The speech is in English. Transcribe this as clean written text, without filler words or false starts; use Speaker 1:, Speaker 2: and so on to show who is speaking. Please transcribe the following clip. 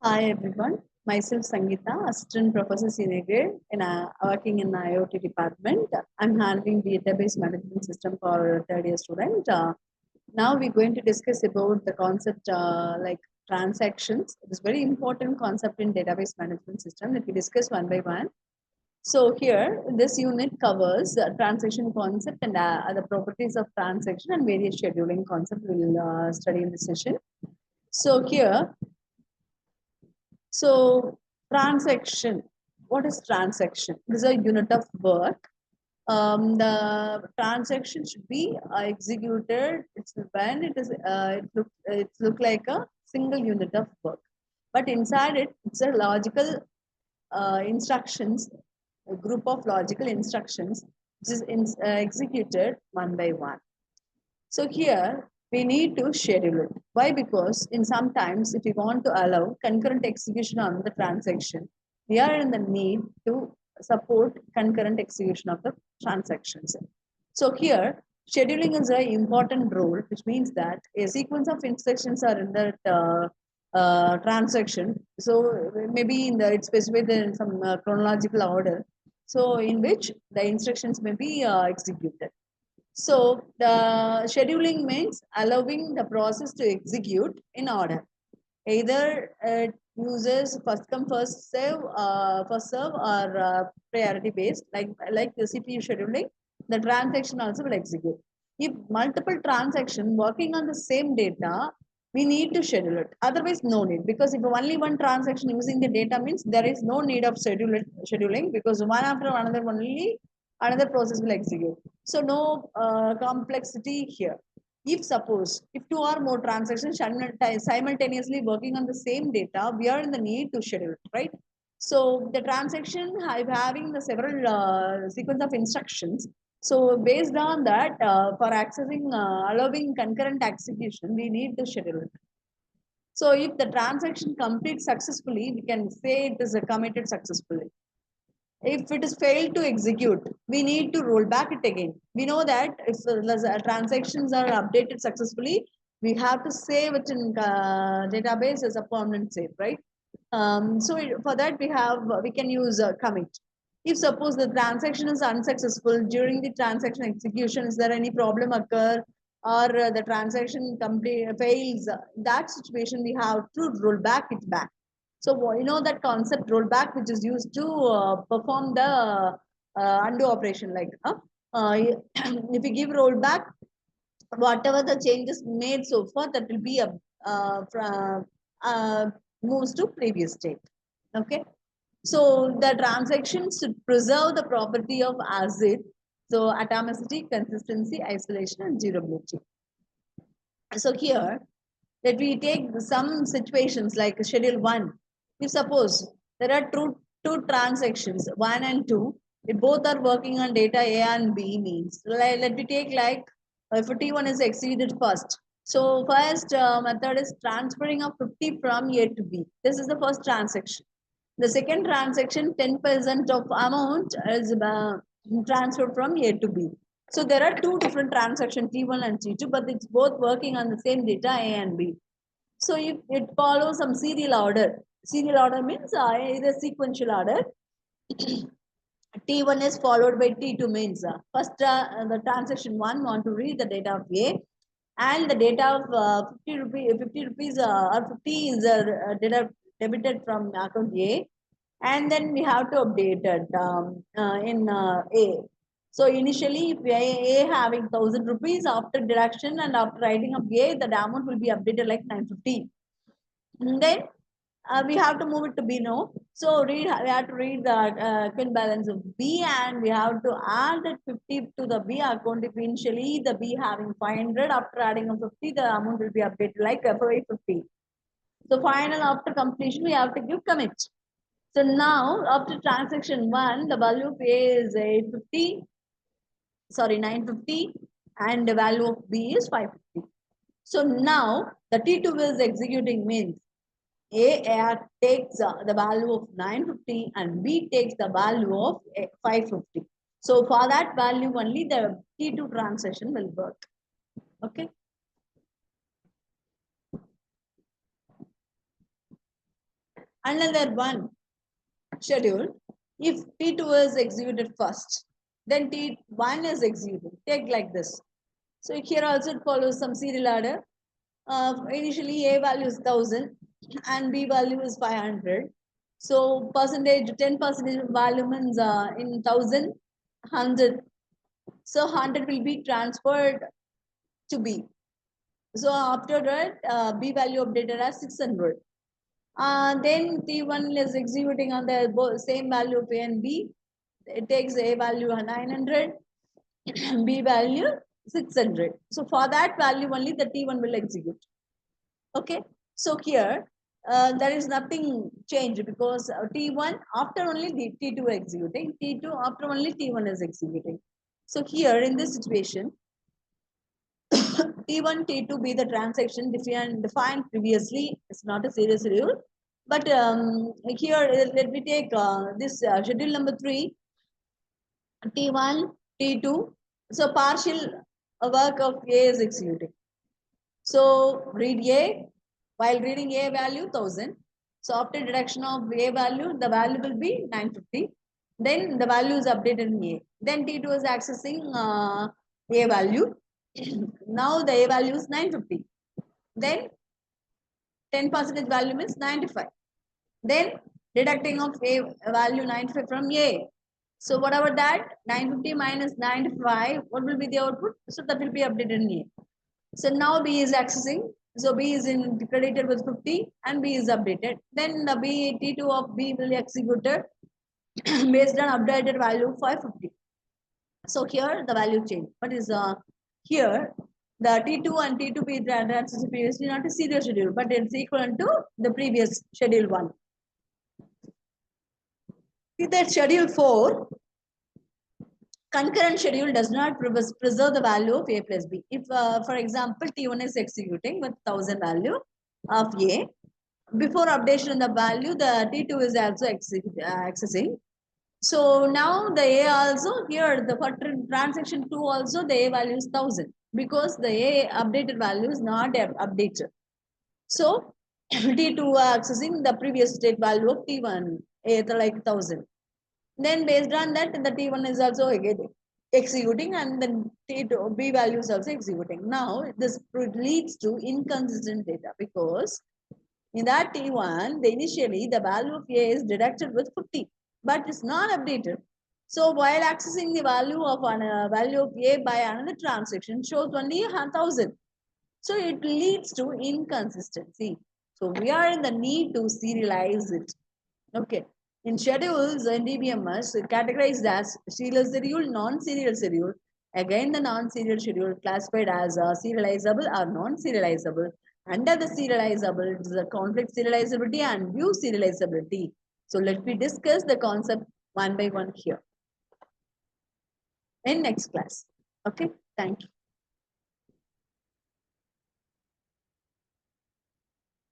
Speaker 1: Hi everyone, myself Sangeetha, Assistant Professor Senior Grade in working in the IoT department. I'm handling database management system for third year student. Now we're going to discuss about the concept like transactions. It is very important concept in database management system that we discuss one by one. So here, this unit covers transaction concept and other properties of transaction and various scheduling concept we'll study in this session. So here, so transaction, what is transaction? It is a unit of work. The transaction should be executed. It's when it look like a single unit of work, but inside it, it's a logical instructions, a group of logical instructions, which is executed one by one. So here we need to schedule it. Why? Because in sometimes if we want to allow concurrent execution on the transaction, we are in the need to support concurrent execution of the transactions. So here scheduling is an important role, which means that a sequence of instructions are in that transaction. So maybe in the it's specified in some chronological order. So in which the instructions may be executed. So the scheduling means allowing the process to execute in order. Either it uses first come first serve, or priority based, like the CPU scheduling. The transaction also will execute. If multiple transaction working on the same data, we need to schedule it. Otherwise, no need, because if only one transaction using the data means there is no need of scheduling, because one after another only another process will execute. So no complexity here. If suppose if two or more transactions simultaneously working on the same data, we are in the need to schedule it, right? So the transaction having the several sequence of instructions. So based on that, for accessing allowing concurrent execution, we need to schedule it. So if the transaction completes successfully, we can say it is committed successfully. If it is failed to execute, we need to roll back it again. We know that if the transactions are updated successfully, we have to save it in database as a permanent save, right? For that we can use commit. If suppose the transaction is unsuccessful during the transaction execution, is there any problem occur, or the transaction complete fails? That situation we have to roll back it back. So you know that concept rollback, which is used to perform the undo operation. If we give rollback, whatever the changes made so far, that will be a uh, moves to previous state. Okay. So the transaction should preserve the property of ACID. So atomicity, consistency, isolation, and durability. So here, let we take some situations like schedule 1. If suppose there are two transactions, 1 and 2, if both are working on data A and B, means let me take like if T1 is exceeded first. So first method is transferring of 50 from A to B. This is the first transaction. The second transaction, 10% of amount is transferred from A to B. So there are two different transactions, T1 and T2, but it's both working on the same data, A and B. So if it follows some serial order means either sequential order. T1 is followed by T2 means first the transaction 1 want to read the data of A, and the data of 50 rupees or 50 is debited from account A, and then we have to update it in A. So initially, if A having 1,000 rupees, after deduction and after writing of A, the amount will be updated like 950. And then we have to move it to B now. So we have to read the account balance of B, and we have to add that 50 to the B account. If initially the B having 500, after adding a 50, the amount will be updated like 550. So final after completion, we have to give commit. So now after transaction 1, the value of A is 950, and the value of B is 550. So now the T2 is executing means A takes the value of 950 and B takes the value of 550. So for that value only the T2 transaction will work. Okay. another one schedule. If T2 is executed first, then T1 is executed. Take like this. So here also it follows some serial order. Initially A value is 1000 and B value is 500. So percentage 10% value means in 1000 100. So 100 will be transferred to B. So after that B value updated as 600. Then T1 is executing on the same value of A and B. It takes A value 900, B value 600. So for that value only the T1 will execute. Okay. So here there is nothing changed because T1 after only the T2 executing, T2 after only T1 is executing. So here in this situation, T1, T2 be the transaction defined previously. It's not a serial schedule. But here, let me take this schedule number 3, T1, T2. So partial work of A is executing. So read A. While reading A value 1000. So after deduction of A value, the value will be 950. Then the value is updated in A. Then T2 is accessing A value. Now the A value is 950. Then 10% value means 95. Then deducting of A value 95 from A. So whatever that 950 minus 95, what will be the output? So that will be updated in A. So now B is accessing. So B is in credited with 50 and B is updated. Then the B T2 of B will be executed based on updated value of 550. So here the value change. What is here the T2 and T2 be transition previously not a serial schedule, but it's equivalent to the previous schedule 1. See that schedule 4, concurrent schedule does not preserve the value of A plus B. If, for example, T1 is executing with 1000 value of A, before updation of the value, the T2 is also accessing. So now the A also here, the for transaction 2 also the A value is 1000 because the A updated value is not updated. So T2 accessing the previous state value of T1, A like 1000. Then based on that, the T1 is also executing and then T2 B value is also executing. Now this leads to inconsistent data because in that T1, initially the value of A is deducted with 50, but it's not updated. So while accessing the value of value of A by another transaction shows only 1000. So it leads to inconsistency. So we are in the need to serialize it. Okay. In schedules in DBMS, categorized as serial schedule, non-serial schedule. Again, the non-serial schedule classified as serializable or non-serializable. Under the serializable, it is a conflict serializability and view serializability. So let me discuss the concept one by one here in next class. Okay, thank you.